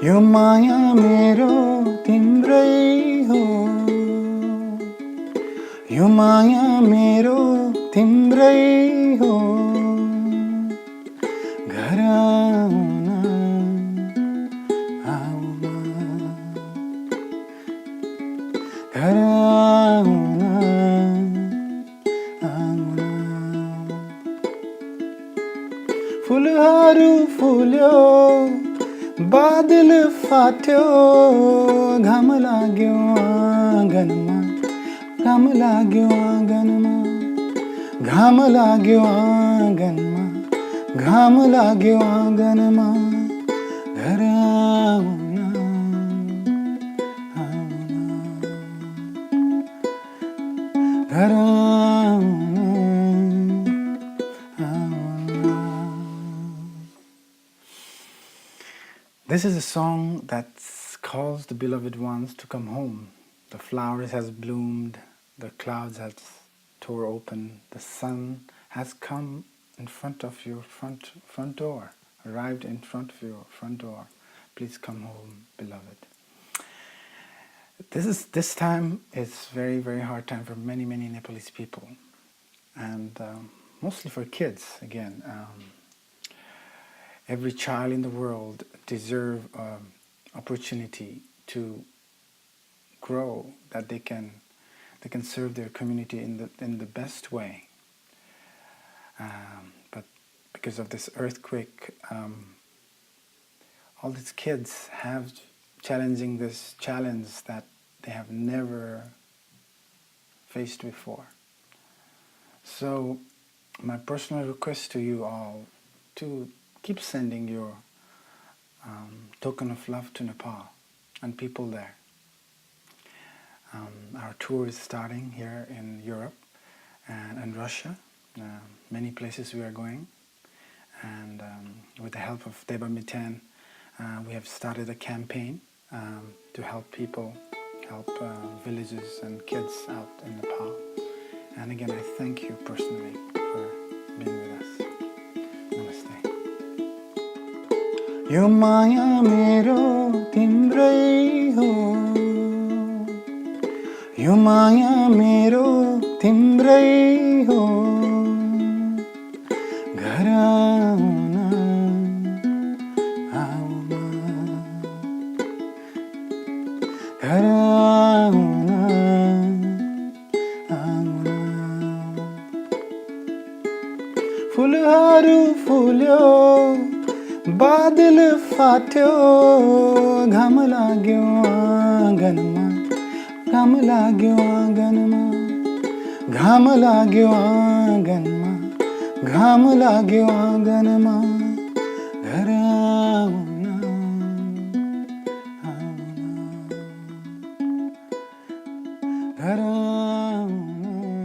यो माया मेरो तिम्रै हो, यो माया मेरो तिम्रै हो, घर आउन आउन, घर आउन आउन। फुलहरू फुल्यो बादल फाट्यो, घाम लाग्यो आँगनमा, घाम लाग्यो आँगनमा, घाम लाग्यो आँगनमा, घाम लाग्यो आँगनमा, घर आउन आउन, घर आउन आउन। This is a song that calls the beloved ones to come home. The flowers has bloomed, the clouds has tore open, the sun has come in front of your front door, arrived in front of your front door. Please come home, beloved. This time is very hard time for many Nepalese people, and mostly for kids again. Every child in the world deserves opportunity to grow, that they can serve their community in the best way. But because of this earthquake, all these kids have challenging this challenge that they have never faced before. So my personal request to you all to keep sending your token of love to Nepal and people there. Our tour is starting here in Europe and Russia, many places we are going, and with the help of Deba Miten, we have started a campaign to help people, help villages and kids out in Nepal. And again, I thank you personally for being with us. Namaste. यो माया मेरो तिम्रै हो, यो माया मेरो तिम्रै हो, घर आउन आउन, घर आउन आउन। फुलहरू फुल्यो बादल फाट्यो, घाम लाग्यो आँगनमा, घाम लाग्यो आँगनमा, घाम लाग्यो आँगनमा, घाम लाग्यो आँगनमा, घर आउन आउन, घर आउन आउन।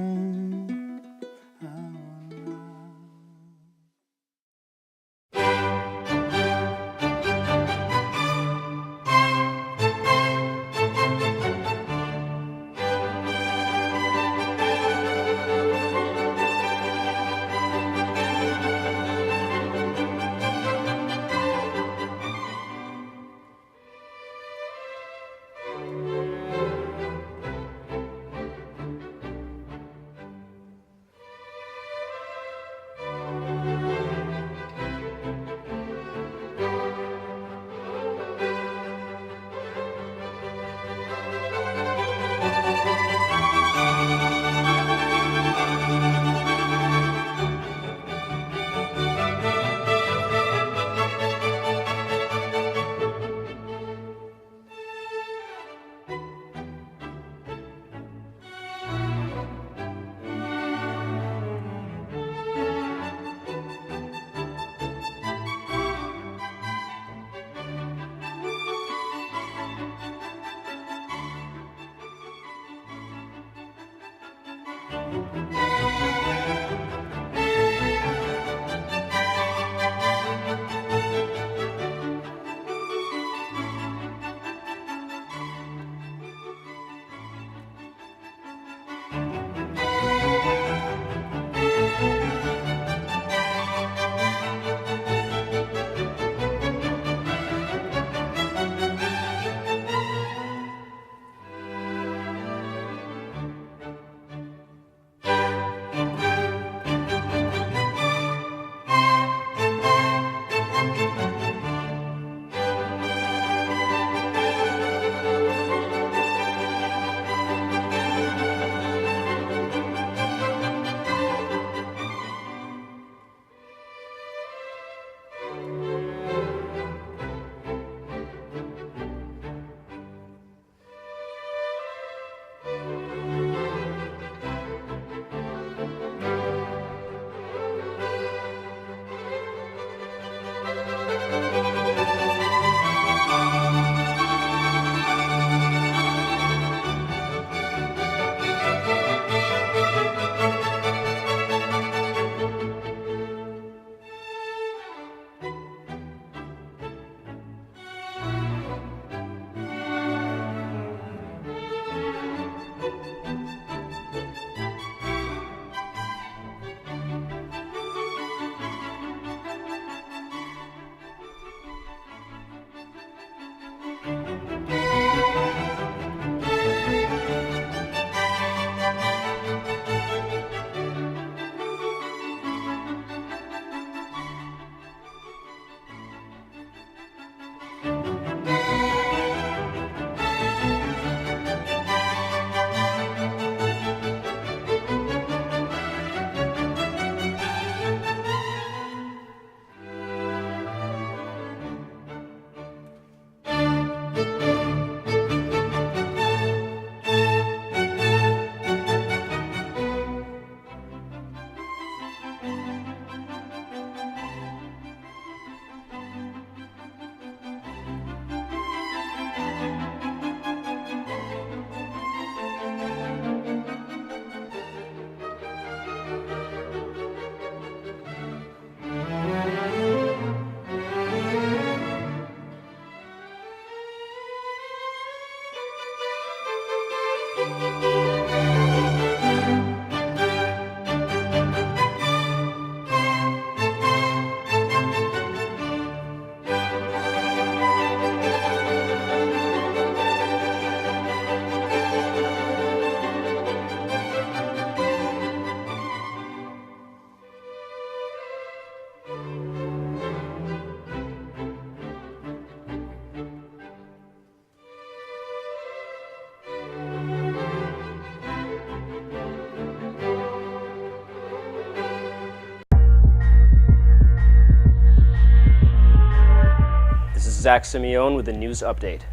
Zach Simeone with a news update.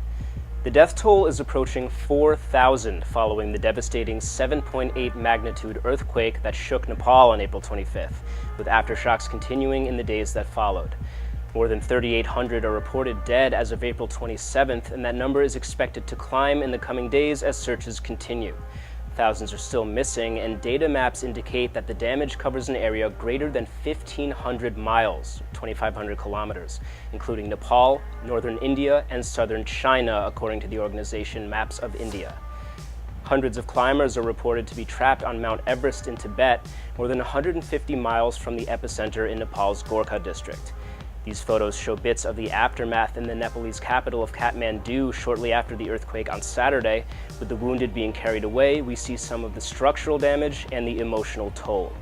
The death toll is approaching 4,000 following the devastating 7.8 magnitude earthquake that shook Nepal on April 25th, with aftershocks continuing in the days that followed. More than 3,800 are reported dead as of April 27th, and that number is expected to climb in the coming days as searches continue. Thousands are still missing, and data maps indicate that the damage covers an area greater than 1,500 miles, 2,500 kilometers, including Nepal, northern India, and southern China, according to the organization Maps of India. Hundreds of climbers are reported to be trapped on Mount Everest in Tibet, more than 150 miles from the epicenter in Nepal's Gorkha district. These photos show bits of the aftermath in the Nepalese capital of Kathmandu shortly after the earthquake on Saturday. With the wounded being carried away, we see some of the structural damage and the emotional toll.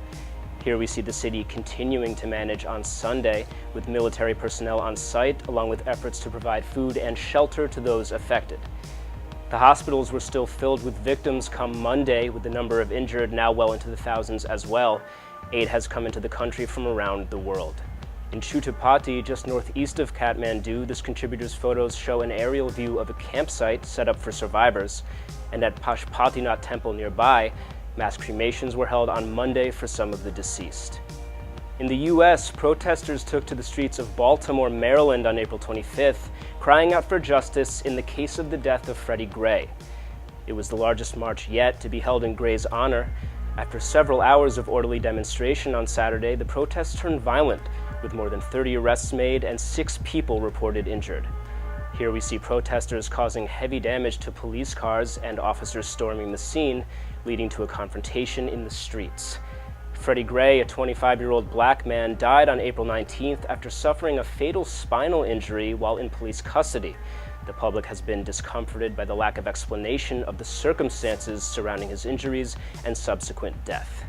Here we see the city continuing to manage on Sunday, with military personnel on site, along with efforts to provide food and shelter to those affected. The hospitals were still filled with victims come Monday, with the number of injured now well into the thousands as well. Aid has come into the country from around the world. In Chutapati, just northeast of Kathmandu, this contributor's photos show an aerial view of a campsite set up for survivors. And at Pashupatinath Temple nearby, mass cremations were held on Monday for some of the deceased. In the U.S., protesters took to the streets of Baltimore, Maryland on April 25th, crying out for justice in the case of the death of Freddie Gray. It was the largest march yet to be held in Gray's honor. After several hours of orderly demonstration on Saturday, the protests turned violent, with more than 30 arrests made and 6 people reported injured. Here we see protesters causing heavy damage to police cars and officers storming the scene, leading to a confrontation in the streets. Freddie Gray, a 25-year-old black man, died on April 19th after suffering a fatal spinal injury while in police custody. The public has been discomforted by the lack of explanation of the circumstances surrounding his injuries and subsequent death.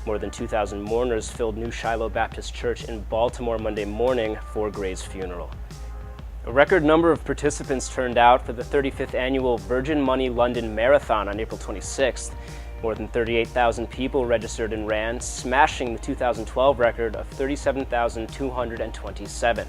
More than 2,000 mourners filled New Shiloh Baptist Church in Baltimore Monday morning for Gray's funeral. A record number of participants turned out for the 35th annual Virgin Money London Marathon on April 26th. More than 38,000 people registered and ran, smashing the 2012 record of 37,227.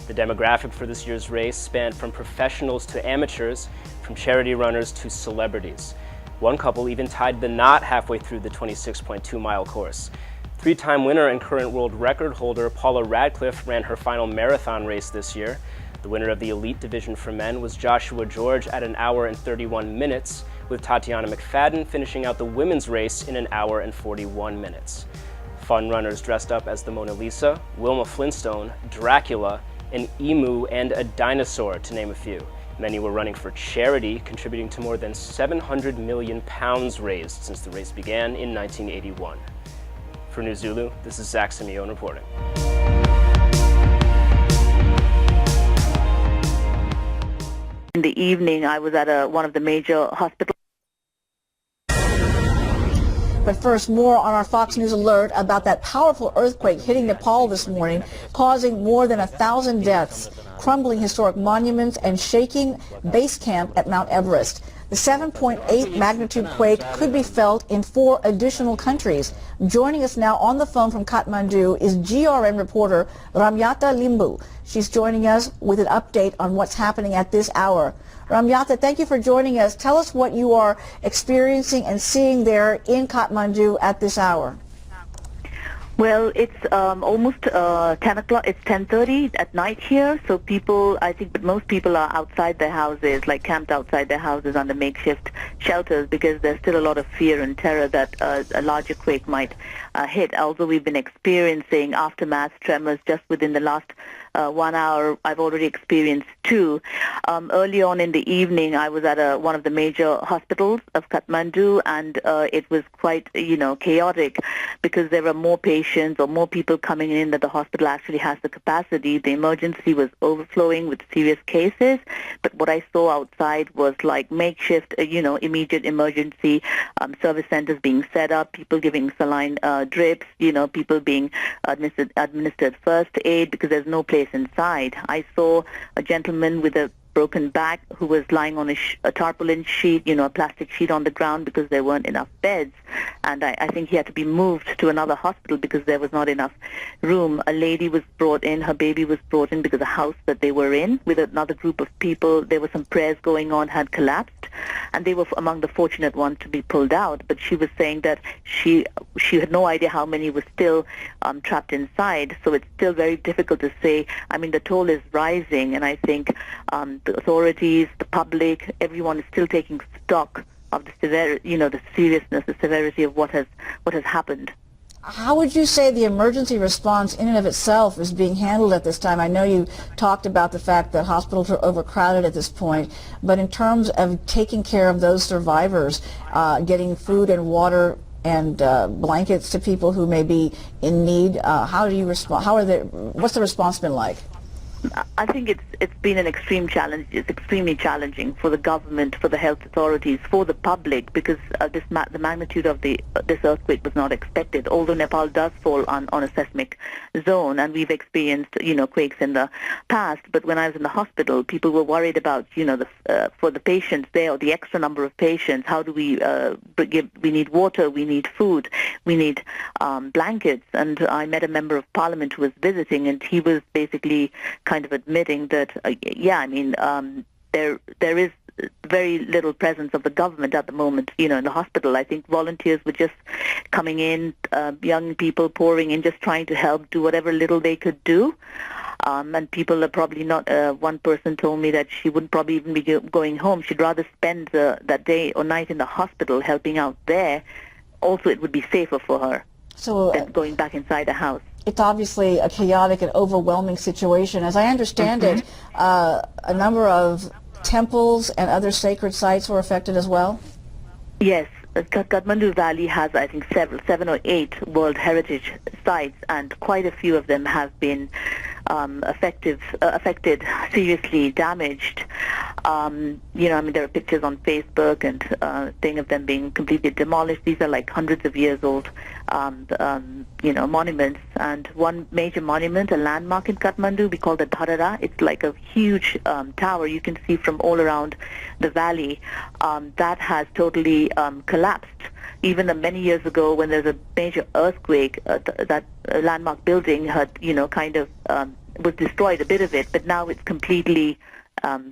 The demographic for this year's race spanned from professionals to amateurs, from charity runners to celebrities. One couple even tied the knot halfway through the 26.2-mile course. Three-time winner and current world record holder Paula Radcliffe ran her final marathon race this year. The winner of the elite division for men was Joshua George at 1 hour and 31 minutes, with Tatiana McFadden finishing out the women's race in 1 hour and 41 minutes. Fun runners dressed up as the Mona Lisa, Wilma Flintstone, Dracula, an emu, and a dinosaur, to name a few. Many were running for charity, contributing to more than £700 million raised since the race began in 1981. For New Zulu, this is Zach Simeone reporting. In the evening, I was at one of the major hospitals. But first, more on our Fox News alert about that powerful earthquake hitting Nepal this morning, causing more than 1,000 deaths, crumbling historic monuments, and shaking base camp at Mount Everest. The 7.8 magnitude quake could be felt in 4 additional countries. Joining us now on the phone from Kathmandu is GRN reporter Ramyata Limbu. She's joining us with an update on what's happening at this hour. Ramyata, thank you for joining us. Tell us what you are experiencing and seeing there in Kathmandu at this hour. Well, it's almost 10 o'clock. It's 10:30 at night here. So people, I think, but most people are outside their houses, like camped outside their houses under makeshift shelters, because there's still a lot of fear and terror that a larger quake might hit. Although we've been experiencing aftermath tremors just within the last 1 hour, I've already experienced 2. Early on in the evening, I was at one of the major hospitals of Kathmandu, and it was quite, chaotic, because there were more patients or more people coming in that the hospital actually has the capacity. The emergency was overflowing with serious cases, but what I saw outside was like makeshift, immediate emergency service centers being set up, people giving saline drips, people being administered first aid, because there's no place inside. I saw a gentleman with a broken back who was lying on a tarpaulin sheet, a plastic sheet on the ground, because there weren't enough beds. And I think he had to be moved to another hospital because there was not enough room. A lady was brought in, her baby was brought in because the house that they were in with another group of people, there were some prayers going on, had collapsed, and they were among the fortunate ones to be pulled out. But she was saying that she had no idea how many were still trapped inside. So it's still very difficult to say. I mean, the toll is rising, and I think the authorities, the public, everyone is still taking stock of the the seriousness, the severity of what has happened. How would you say the emergency response in and of itself is being handled at this time? I know you talked about the fact that hospitals are overcrowded at this point, but in terms of taking care of those survivors, getting food and water and blankets to people who may be in need, how do you respond? What's the response been like? I think it's been an extreme challenge. It's extremely challenging for the government, for the health authorities, for the public, because the magnitude of this earthquake was not expected. Although Nepal does fall on a seismic zone, and we've experienced quakes in the past. But when I was in the hospital, people were worried about for the patients there, or the extra number of patients. How do we we need water, we need food, we need blankets. And I met a member of parliament who was visiting, and he was basically kind of admitting that, there is very little presence of the government at the moment, in the hospital. I think volunteers were just coming in, young people pouring in, just trying to help, do whatever little they could do. And people are probably not, one person told me that she wouldn't probably even be going home. She'd rather spend that day or night in the hospital helping out there. Also, it would be safer for her than going back inside the house. It's obviously a chaotic and overwhelming situation. As I understand it, a number of temples and other sacred sites were affected as well? Yes. Kathmandu Valley has, I think, 7 or 8 World Heritage sites, and quite a few of them have been affected, seriously damaged. There are pictures on Facebook and thing of them being completely demolished. These are like hundreds of years old, monuments. And one major monument, a landmark in Kathmandu, we call it Dharara. It's like a huge tower you can see from all around the valley. That has totally collapsed. Even many years ago, when there's a major earthquake, that landmark building had, was destroyed, a bit of it, but now it's completely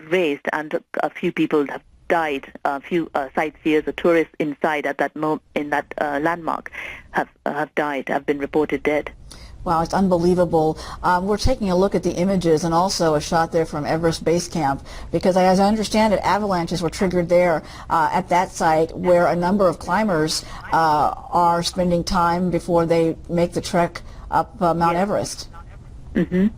razed, and a few people have died. A few sightseers or tourists inside at that in that landmark have died, have been reported dead. Wow, it's unbelievable. We're taking a look at the images and also a shot there from Everest Base Camp, because as I understand it, avalanches were triggered there at that site, where a number of climbers are spending time before they make the trek up Mount Everest.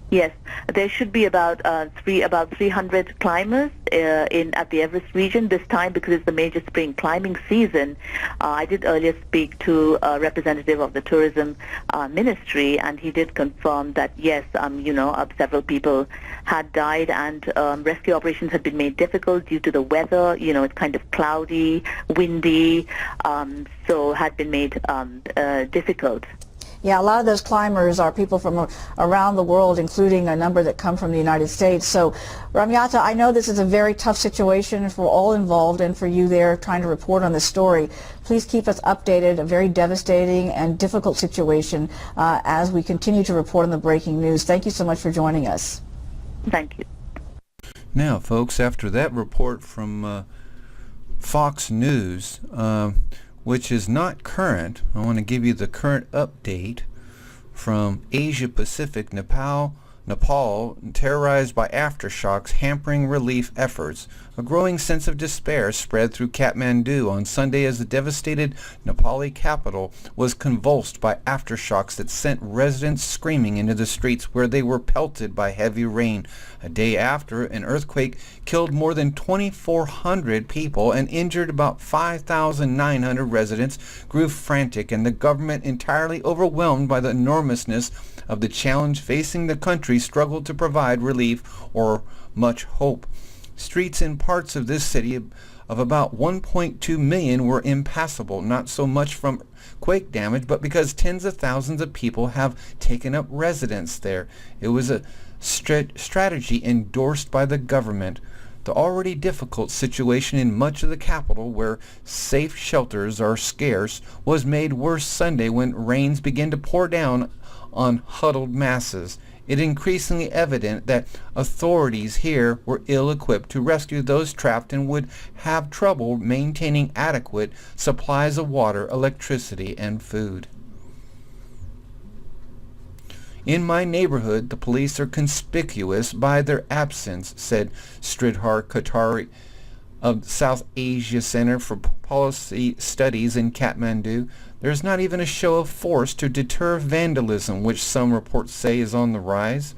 Yes, there should be about 300 climbers at the Everest region this time because it's the major spring climbing season. I did earlier speak to a representative of the tourism ministry, and he did confirm that yes, several people had died, and rescue operations had been made difficult due to the weather. It's kind of cloudy, windy, so had been made difficult. Yeah, a lot of those climbers are people from around the world, including a number that come from the United States. So, Ramyata, I know this is a very tough situation for all involved and for you there trying to report on this story. Please keep us updated. A very devastating and difficult situation as we continue to report on the breaking news. Thank you so much for joining us. Thank you. Now, folks, after that report from Fox News, which is not current, I want to give you the current update from Asia Pacific. Nepal terrorized by aftershocks hampering relief efforts. A growing sense of despair spread through Kathmandu on Sunday as the devastated Nepali capital was convulsed by aftershocks that sent residents screaming into the streets where they were pelted by heavy rain. A day after, an earthquake killed more than 2,400 people and injured about 5,900 residents, grew frantic, and the government, entirely overwhelmed by the enormousness of the challenge facing the country, struggled to provide relief or much hope. Streets in parts of this city of about 1.2 million were impassable, not so much from quake damage, but because tens of thousands of people have taken up residence there. It was a strategy endorsed by the government. The already difficult situation in much of the capital, where safe shelters are scarce, was made worse Sunday when rains began to pour down on huddled masses. It is increasingly evident that authorities here were ill-equipped to rescue those trapped and would have trouble maintaining adequate supplies of water, electricity, and food. In my neighborhood, the police are conspicuous by their absence, said Sridhar Kothari of South Asia Center for Policy Studies in Kathmandu. There is not even a show of force to deter vandalism, which some reports say is on the rise.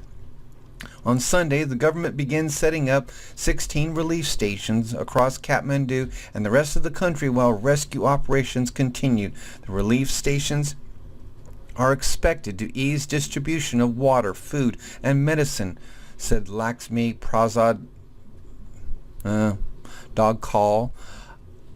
On Sunday, the government began setting up 16 relief stations across Kathmandu and the rest of the country while rescue operations continued. The relief stations are expected to ease distribution of water, food, and medicine, said Laxmi Prasad Dogkal,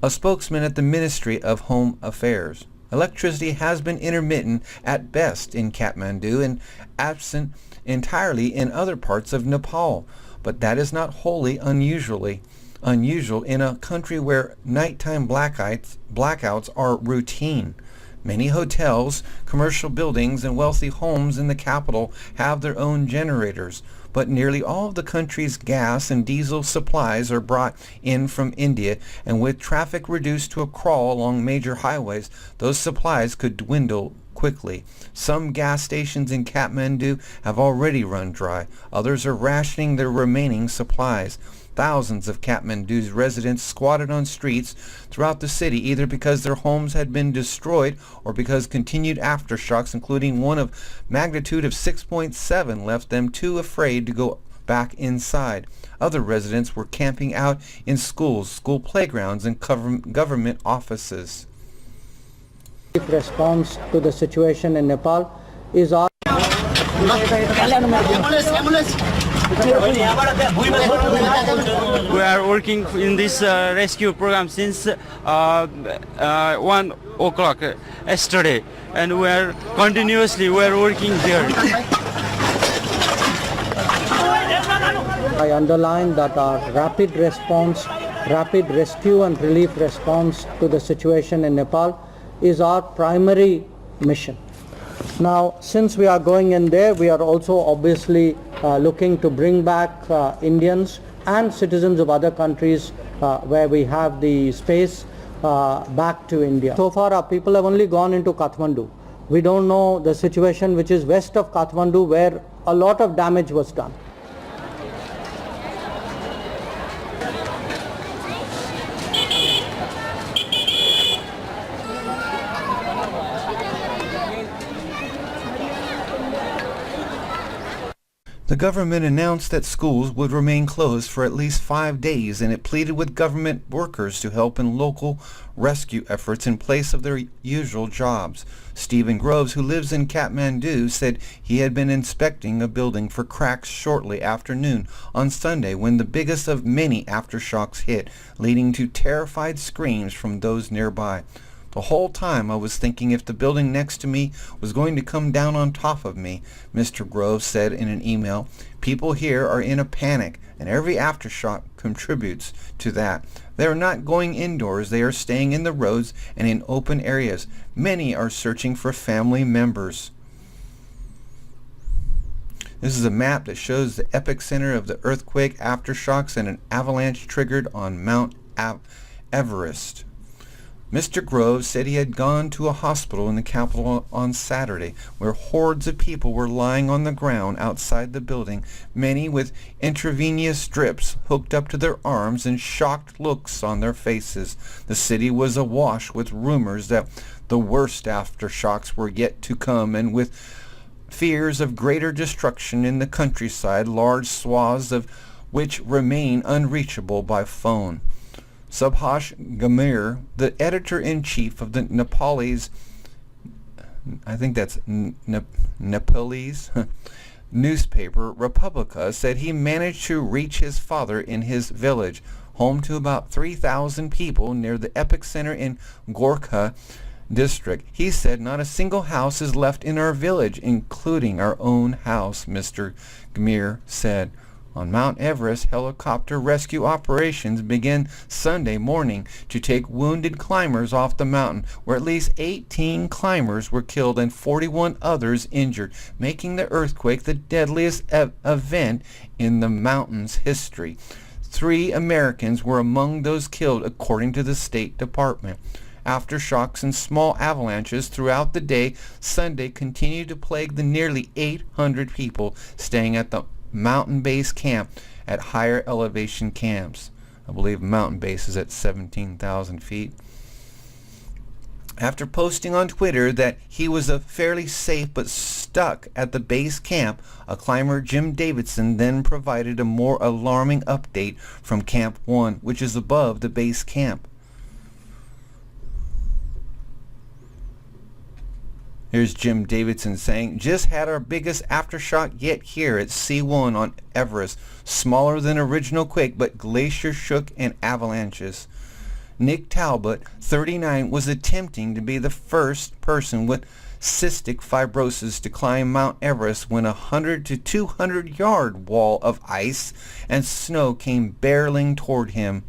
a spokesman at the Ministry of Home Affairs. Electricity has been intermittent at best in Kathmandu and absent entirely in other parts of Nepal, but that is not wholly unusual in a country where nighttime blackouts are routine. Many hotels, commercial buildings, and wealthy homes in the capital have their own generators, but nearly all of the country's gas and diesel supplies are brought in from India, and with traffic reduced to a crawl along major highways, those supplies could dwindle quickly. Some gas stations in Kathmandu have already run dry. Others are rationing their remaining supplies. Thousands of Kathmandu's residents squatted on streets throughout the city, either because their homes had been destroyed or because continued aftershocks, including one of magnitude of 6.7, left them too afraid to go back inside. Other residents were camping out in schools, school playgrounds, and government offices. Response to the situation in Nepal is our We are working in this rescue program since 1 o'clock yesterday, and we are working here. I underline that our rapid rescue and relief response to the situation in Nepal is our primary mission. Now, since we are going in there, we are also obviously looking to bring back Indians and citizens of other countries where we have the space back to India. So far, our people have only gone into Kathmandu. We don't know the situation which is west of Kathmandu, where a lot of damage was done. The government announced that schools would remain closed for at least 5 days, and it pleaded with government workers to help in local rescue efforts in place of their usual jobs. Stephen Groves, who lives in Kathmandu, said he had been inspecting a building for cracks shortly after noon on Sunday when the biggest of many aftershocks hit, leading to terrified screams from those nearby. The whole time I was thinking if the building next to me was going to come down on top of me, Mr. Groves said in an email. People here are in a panic, and every aftershock contributes to that. They are not going indoors. They are staying in the roads and in open areas. Many are searching for family members. This is a map that shows the epicenter of the earthquake, aftershocks, and an avalanche triggered on Mount Everest. Mr. Groves said he had gone to a hospital in the capital on Saturday, where hordes of people were lying on the ground outside the building, many with intravenous drips hooked up to their arms and shocked looks on their faces. The city was awash with rumors that the worst aftershocks were yet to come, and with fears of greater destruction in the countryside, large swaths of which remain unreachable by phone. Subhash Gamir, the editor-in-chief of the Nepalese, I think that's Nepalese, newspaper Republica, said he managed to reach his father in his village, home to about 3,000 people near the epicenter in Gorkha district. He said, "Not a single house is left in our village, including our own house," Mr. Gamir said. On Mount Everest, helicopter rescue operations began Sunday morning to take wounded climbers off the mountain, where at least 18 climbers were killed and 41 others injured, making the earthquake the deadliest event in the mountain's history. 3 Americans were among those killed, according to the State Department. Aftershocks and small avalanches throughout the day Sunday continued to plague the nearly 800 people staying at the mountain base camp at higher elevation camps. I believe mountain base is at 17,000 feet. After posting on Twitter that he was fairly safe but stuck at the base camp, a climber, Jim Davidson, then provided a more alarming update from Camp 1, which is above the base camp. Here's Jim Davidson saying, "Just had our biggest aftershock yet here at C1 on Everest. Smaller than original quake, but glacier shook and avalanches." Nick Talbot, 39, was attempting to be the first person with cystic fibrosis to climb Mount Everest when a 100 to 200 yard wall of ice and snow came barreling toward him.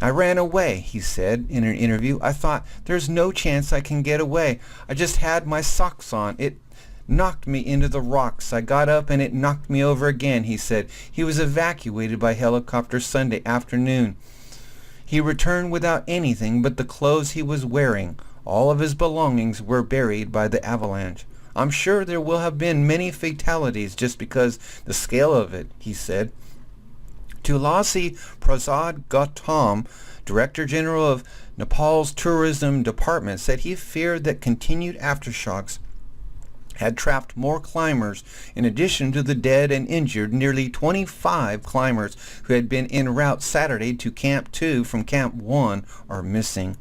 "I ran away," he said in an interview. "I thought, there's no chance I can get away. I just had my socks on. It knocked me into the rocks. I got up and it knocked me over again," he said. He was evacuated by helicopter Sunday afternoon. He returned without anything but the clothes he was wearing. All of his belongings were buried by the avalanche. "I'm sure there will have been many fatalities just because the scale of it," he said. Tulasi Prasad Gautam, Director General of Nepal's Tourism Department, said he feared that continued aftershocks had trapped more climbers. In addition to the dead and injured, nearly 25 climbers who had been en route Saturday to Camp 2 from Camp 1 are missing.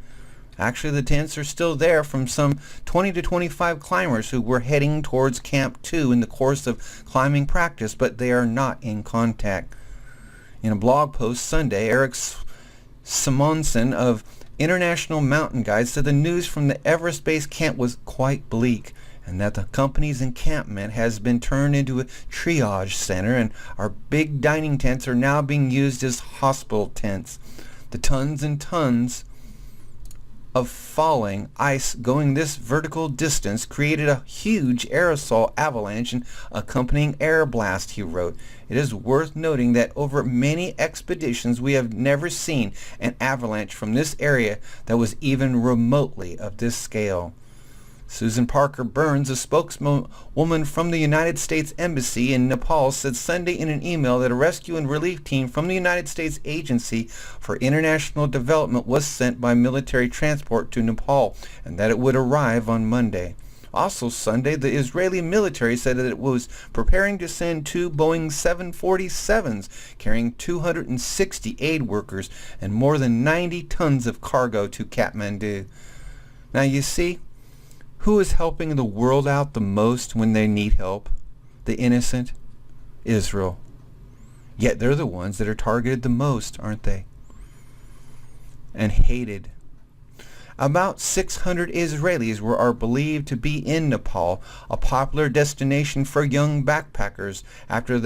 Actually, the tents are still there from some 20 to 25 climbers who were heading towards Camp 2 in the course of climbing practice, but they are not in contact. In a blog post Sunday, Eric Simonson of International Mountain Guide said the news from the Everest Base Camp was quite bleak, and that the company's encampment has been turned into a triage center, and our big dining tents are now being used as hospital tents. The tons and tons of falling ice going this vertical distance created a huge aerosol avalanche and accompanying air blast, he wrote. It is worth noting that over many expeditions we have never seen an avalanche from this area that was even remotely of this scale. Susan Parker Burns, a spokeswoman from the United States Embassy in Nepal, said Sunday in an email that a rescue and relief team from the United States Agency for International Development was sent by military transport to Nepal and that it would arrive on Monday. Also Sunday, the Israeli military said that it was preparing to send 2 Boeing 747s carrying 260 aid workers and more than 90 tons of cargo to Kathmandu. Now you see, who is helping the world out the most when they need help? The innocent? Israel. Yet they're the ones that are targeted the most, aren't they? And hated. About 600 Israelis are believed to be in Nepal, a popular destination for young backpackers after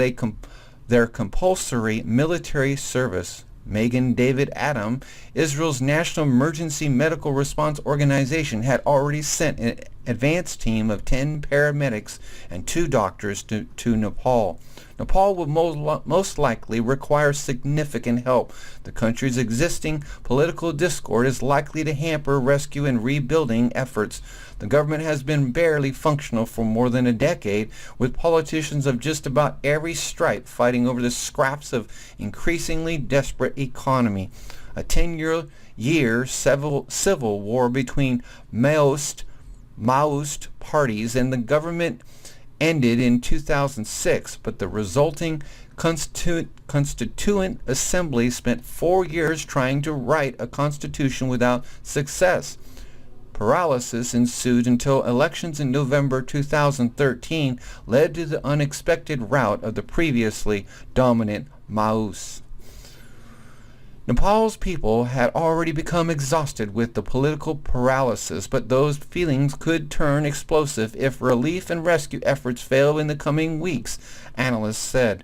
their compulsory military service. Megan David Adam, Israel's National Emergency Medical Response Organization, had already sent an advance team of 10 paramedics and 2 doctors to Nepal. Nepal will most likely require significant help. The country's existing political discord is likely to hamper rescue and rebuilding efforts. The government has been barely functional for more than a decade, with politicians of just about every stripe fighting over the scraps of increasingly desperate economy. A 10-year civil war between Maoist parties and the government ended in 2006, but the resulting Constituent Assembly spent 4 years trying to write a constitution without success. Paralysis ensued until elections in November 2013 led to the unexpected rout of the previously dominant Maoists. Nepal's people had already become exhausted with the political paralysis, but those feelings could turn explosive if relief and rescue efforts fail in the coming weeks, analysts said.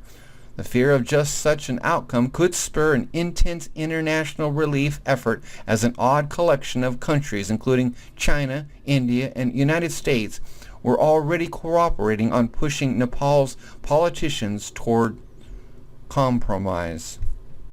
The fear of just such an outcome could spur an intense international relief effort as an odd collection of countries, including China, India, and United States, were already cooperating on pushing Nepal's politicians toward compromise.